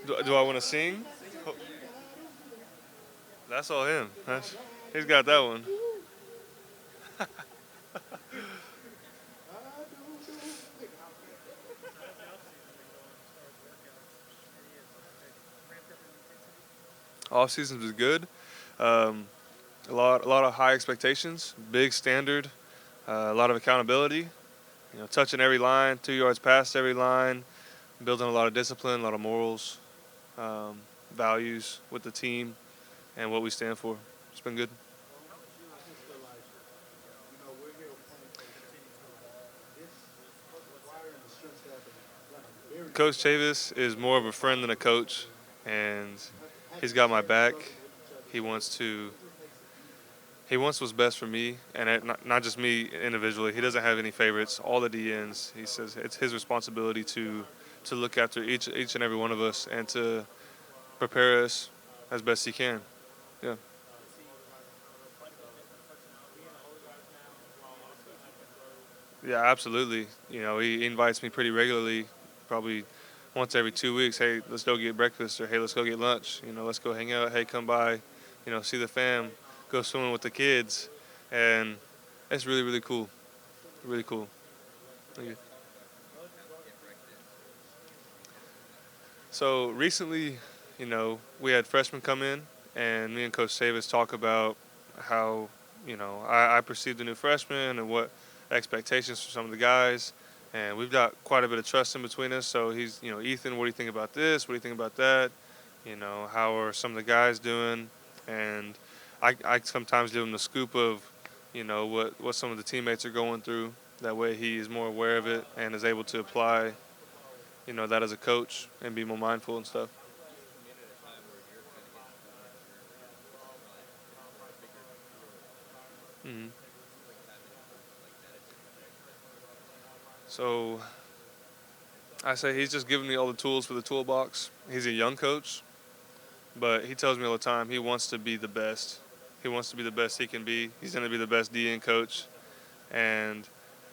Do I want to sing? Oh, that's all him. He's got that one. Off seasons was good. Um, a lot of high expectations, big standard, a lot of accountability. Touching every line, 2 yards past every line, building a lot of discipline, a lot of morals, um, values with the team, and what we stand for. It's been good. Coach Chavis is more of a friend than a coach, and he's got my back. He wants to. He wants what's best for me, and not just me individually. He doesn't have any favorites. All the DNs. He says it's his responsibility to look after each and every one of us and to prepare us as best he can. Yeah. Yeah, absolutely. He invites me pretty regularly, probably once every 2 weeks. Hey, let's go get breakfast, or hey, let's go get lunch. Let's go hang out. Hey, come by. See the fam, go swimming with the kids, and it's really really cool. Really cool. Thank you. So recently, we had freshmen come in, and me and Coach Savis talk about how, I perceived the new freshman and what expectations for some of the guys. And we've got quite a bit of trust in between us. So he's, Ethan, what do you think about this? What do you think about that? How are some of the guys doing? And I sometimes give him the scoop of, what some of the teammates are going through. That way he is more aware of it and is able to apply that as a coach and be more mindful and stuff. hmm So I say he's just giving me all the tools for the toolbox. He's a young coach, but he tells me all the time he wants to be the best. He wants to be the best he can be. He's going to be the best DN coach, and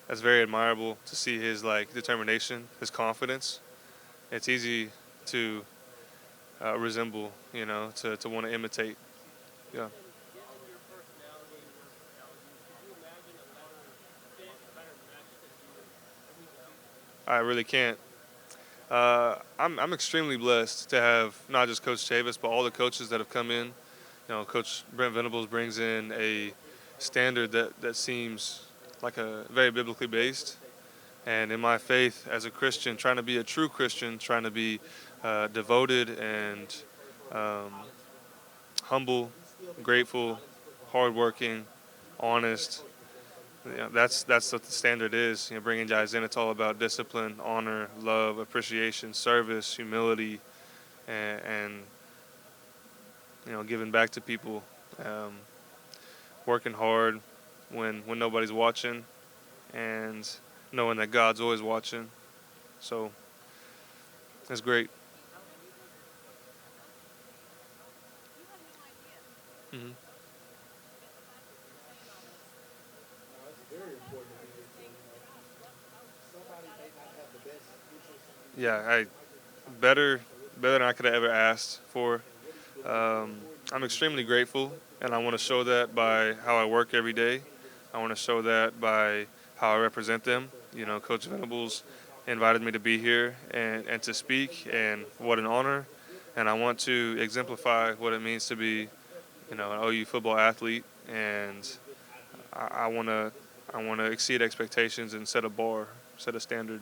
that's very admirable to see his determination, his confidence. It's easy to resemble, to want to imitate. Yeah, I really can't. I'm extremely blessed to have not just Coach Chavis, but all the coaches that have come in. Coach Brent Venables brings in a standard that seems like a very biblically based. And in my faith as a Christian, trying to be a true Christian, trying to be devoted and um, humble, grateful, hardworking, honest. That's what the standard is. Bringing guys in, it's all about discipline, honor, love, appreciation, service, humility, and giving back to people, um, working hard when nobody's watching, and knowing that God's always watching. So that's great. hmm Yeah, better better than I could have ever asked for. Um, I'm extremely grateful, and I want to show that by how I work every day. I want to show that by how I represent them. Coach Venables invited me to be here and to speak, and what an honor. And I want to exemplify what it means to be, an OU football athlete, and I want to exceed expectations and set a bar, set a standard.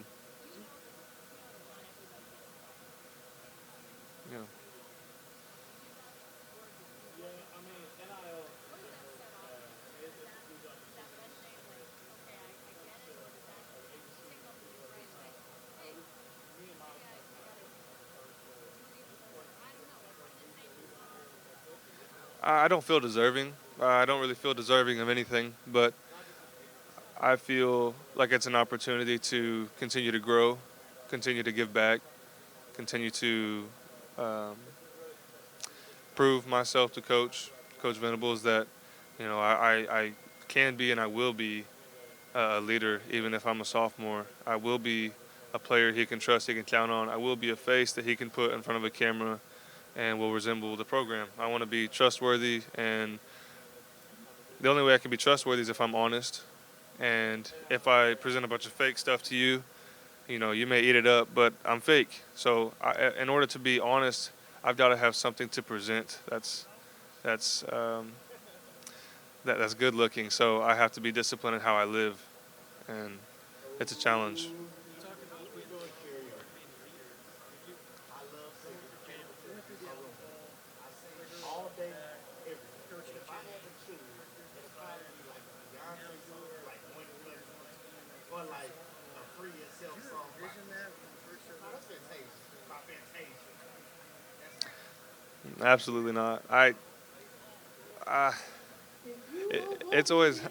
Yeah. I don't feel deserving. I don't really feel deserving of anything, but I feel like it's an opportunity to continue to grow, continue to give back, continue to um, prove myself to Coach Venables that I can be and I will be a leader even if I'm a sophomore. I will be a player he can trust, he can count on. I will be a face that he can put in front of a camera and will resemble the program. I want to be trustworthy, and the only way I can be trustworthy is if I'm honest. And if I present a bunch of fake stuff to you, you may eat it up, but I'm fake. So in order to be honest, I've got to have something to present that's that's good looking. So I have to be disciplined in how I live, and it's a challenge. Absolutely not. I it's always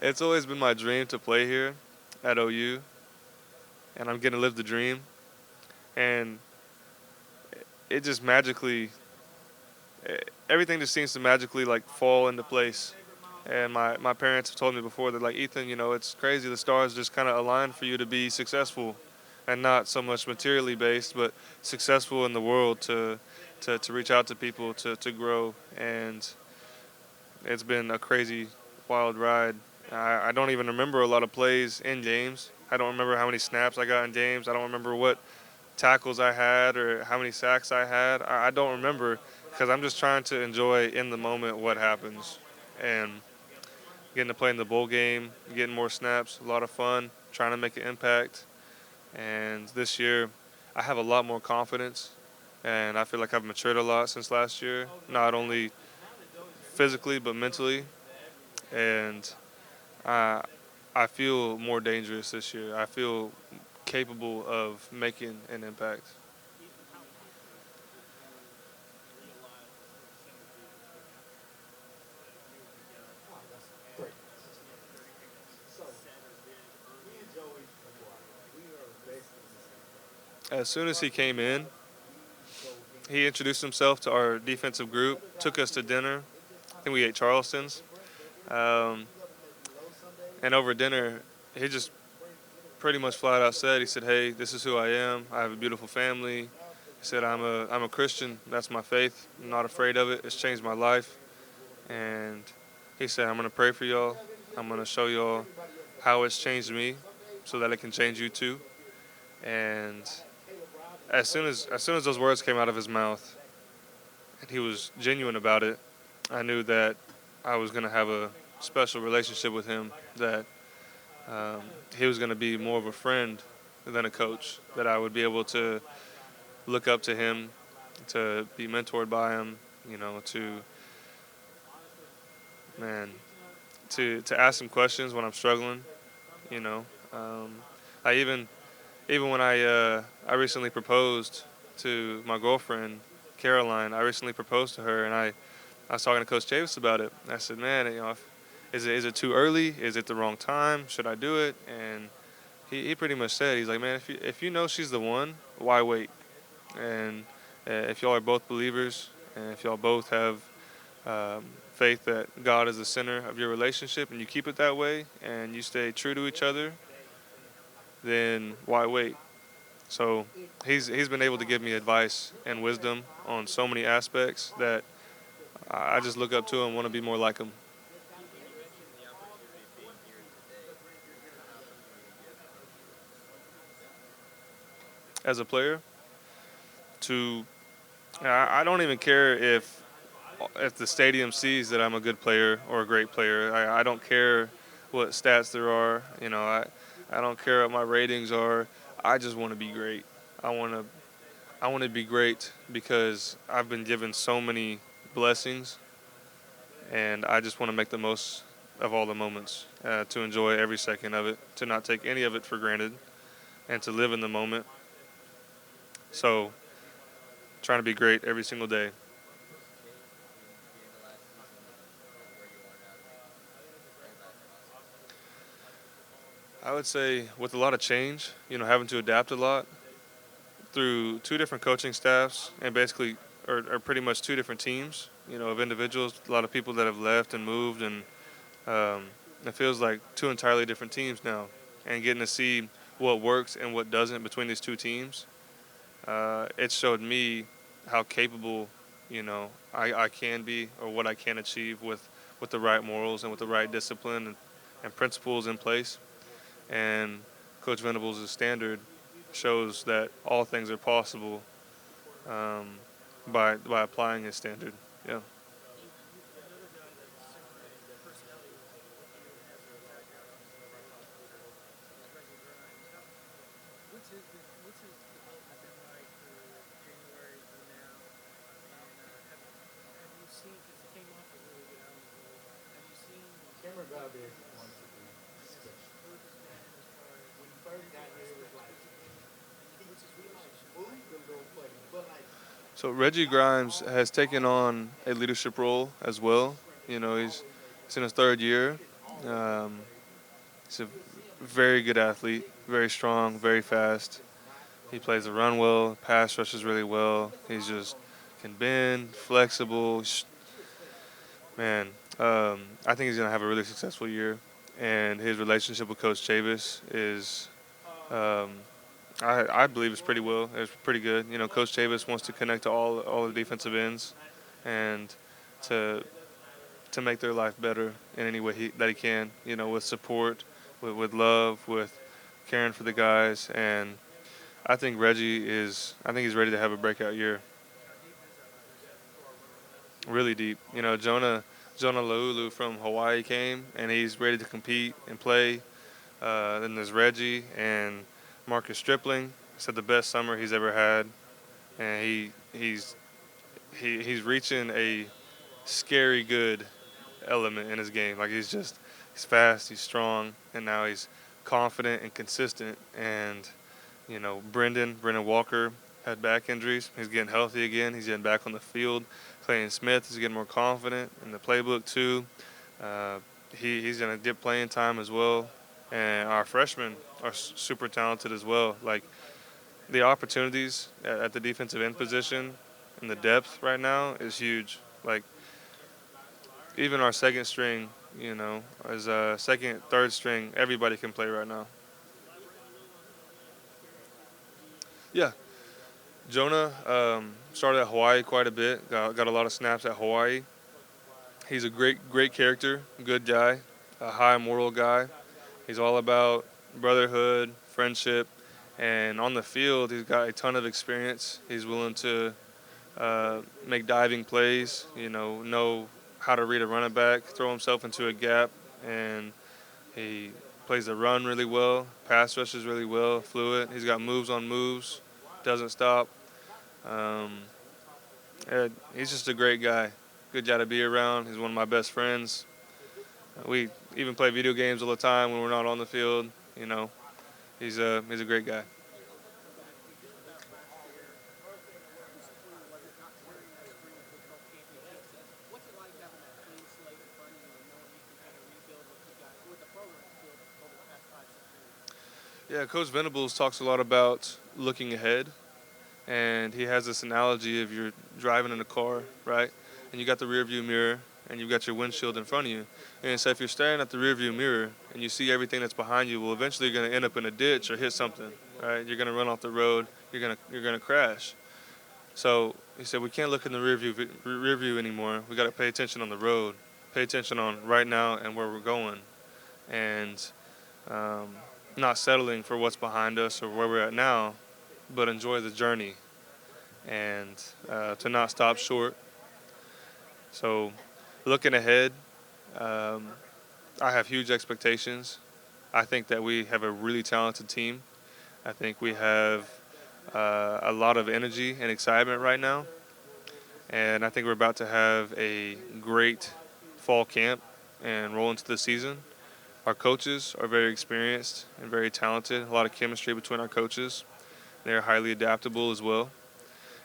it's always been my dream to play here at OU, and I'm getting to live the dream. And it just magically, everything just seems to magically like fall into place. And my parents have told me before that, like, Ethan, it's crazy. The stars just kind of align for you to be successful, and not so much materially based, but successful in the world to reach out to people, to grow. And it's been a crazy, wild ride. I don't even remember a lot of plays in games. I don't remember how many snaps I got in games. I don't remember what tackles I had or how many sacks I had. I don't remember because I'm just trying to enjoy in the moment what happens. And getting to play in the bowl game, getting more snaps, a lot of fun, trying to make an impact. And this year, I have a lot more confidence, and I feel like I've matured a lot since last year, not only physically but mentally. And I I feel more dangerous this year. I feel capable of making an impact. As soon as he came in, he introduced himself to our defensive group, took us to dinner. I think we ate Charleston's. Um, and over dinner, he just pretty much flat out said, he said, "Hey, this is who I am. I have a beautiful family." He said, I'm a Christian. That's my faith. I'm not afraid of it. It's changed my life." And he said, "I'm going to pray for y'all. I'm going to show y'all how it's changed me so that it can change you too." And as soon as those words came out of his mouth and he was genuine about it, I knew that I was going to have a special relationship with him, that um, he was going to be more of a friend than a coach, that I would be able to look up to him, to be mentored by him, to, man, to ask him questions when I'm struggling, you know. Um, I even when I recently proposed to my girlfriend, Caroline. I recently proposed to her, and I was talking to Coach Chavis about it. I said, "Man, is it too early? Is it the wrong time? Should I do it?" And he pretty much said, he's like, "Man, if you know she's the one, why wait?" And if y'all are both believers, and if y'all both have faith that God is the center of your relationship, and you keep it that way, and you stay true to each other, then why wait? So he's been able to give me advice and wisdom on so many aspects that I just look up to him, want to be more like him. As a player, to I don't even care if the stadium sees that I'm a good player or a great player. I don't care what stats there are. I don't care what my ratings are. I just want to be great. I want to I want to be great because I've been given so many blessings, and I just want to make the most of all the moments, to enjoy every second of it, to not take any of it for granted, and to live in the moment. So, trying to be great every single day. I would say with a lot of change, having to adapt a lot through two different coaching staffs and basically, or pretty much two different teams, of individuals, a lot of people that have left and moved, and it feels like two entirely different teams now. And getting to see what works and what doesn't between these two teams, it showed me how capable, I can be or what I can achieve with the right morals and with the right discipline and principles in place. And Coach Venables' standard shows that all things are possible um, by applying his standard. Yeah. So Reggie Grimes has taken on a leadership role as well. He's in his third year. Um, he's a very good athlete, very strong, very fast. He plays the run well, pass rushes really well. He's just can bend, flexible. Man, I think he's gonna have a really successful year. And his relationship with Coach Chavis is, um, I believe, is pretty well. It's pretty good. Coach Chavis wants to connect to all the defensive ends, and to to make their life better in any way that he can. With support, with love, with caring for the guys. And I think he's ready to have a breakout year. Really deep. Jonah Laulu from Hawaii came, and he's ready to compete and play. Then there's Reggie and Marcus Stripling. Said the best summer he's ever had, and he's reaching a scary good element in his game. Like he's fast, he's strong, and now he's confident and consistent. And Brendan Walker had back injuries. He's getting healthy again. He's getting back on the field. Clayton Smith is getting more confident in the playbook too. Uh, he's gonna get playing time as well. And our freshmen are super talented as well. Like the opportunities at the defensive end position and the depth right now is huge. Like even our second string, as a second, third string, everybody can play right now. Yeah, Jonah started at Hawaii quite a bit. Got a lot of snaps at Hawaii. He's a great character, good guy, a high moral guy. He's all about brotherhood, friendship, and on the field, he's got a ton of experience. He's willing to make diving plays. Know how to read a running back, throw himself into a gap, and he plays the run really well. Pass rushes really well, fluid. He's got moves on moves, doesn't stop. Um, he's just a great guy. Good guy to be around. He's one of my best friends. We even play video games all the time when we're not on the field. You know, he's a great guy. Yeah, Coach Venables talks a lot about looking ahead, and he has this analogy of you're driving in a car, right? And you got the rear view mirror, and you've got your windshield in front of you. And so if you're staring at the rear view mirror and you see everything that's behind you, well, eventually you're going to end up in a ditch or hit something, right? You're going to run off the road. You're going to crash. So he said we can't look in the rear view anymore. We got to pay attention on the road, pay attention on right now and where we're going, and um, not settling for what's behind us or where we're at now, but enjoy the journey and to not stop short. So looking ahead, um, I have huge expectations. I think that we have a really talented team. I think we have a lot of energy and excitement right now. And I think we're about to have a great fall camp and roll into the season. Our coaches are very experienced and very talented. A lot of chemistry between our coaches. They're highly adaptable as well.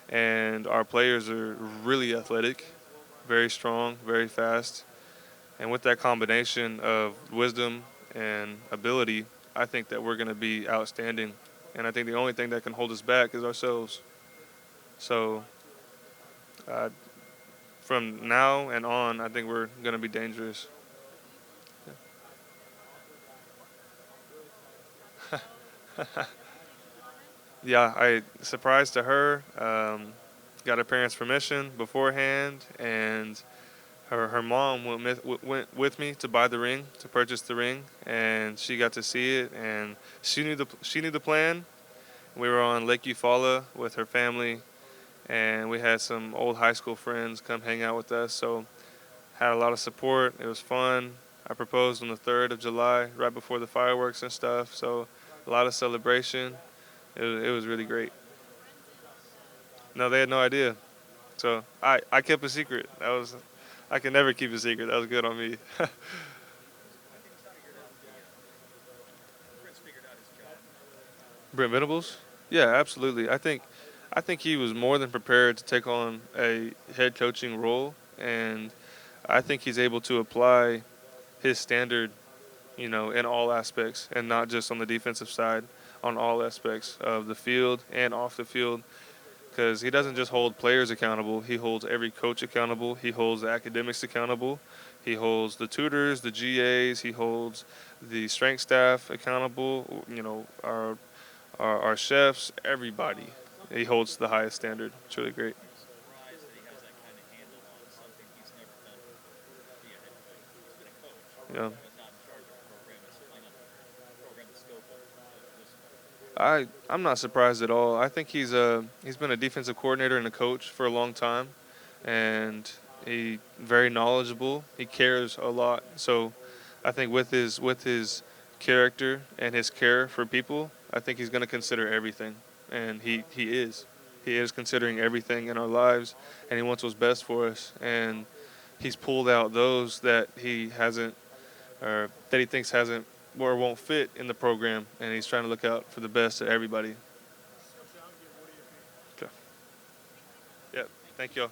And our players are really athletic, very strong, very fast. And with that combination of wisdom and ability, I think that we're going to be outstanding. And I think the only thing that can hold us back is ourselves. So uh, from now and on, I think we're going to be dangerous. Yeah, I surprised to her. Got her parents' permission beforehand, and her mom went with me to buy the ring, to purchase the ring, and she got to see it, and she knew the plan. We were on Lake Eufaula with her family, and we had some old high school friends come hang out with us. So had a lot of support. It was fun. I proposed on the 3rd of July, right before the fireworks and stuff. So a lot of celebration. It was really great. No, they had no idea. So I kept a secret. I can never keep a secret. That was good on me. Brent Venables? Yeah, absolutely. I think he was more than prepared to take on a head coaching role, and I think he's able to apply his standard, in all aspects, and not just on the defensive side, on all aspects of the field and off the field. Because he doesn't just hold players accountable; he holds every coach accountable. He holds the academics accountable. He holds the tutors, the GAs. He holds the strength staff accountable. Our chefs, everybody. He holds the highest standard. It's really great. Yeah. I'm not surprised at all. I think he's been a defensive coordinator and a coach for a long time, and he very knowledgeable. He cares a lot. So I think with his character and his care for people, I think he's going to consider everything, and he is considering everything in our lives, and he wants what's best for us. And he's pulled out those that he hasn't or that he thinks hasn't or won't fit in the program, and he's trying to look out for the best of everybody. Okay. Yep. Thank you.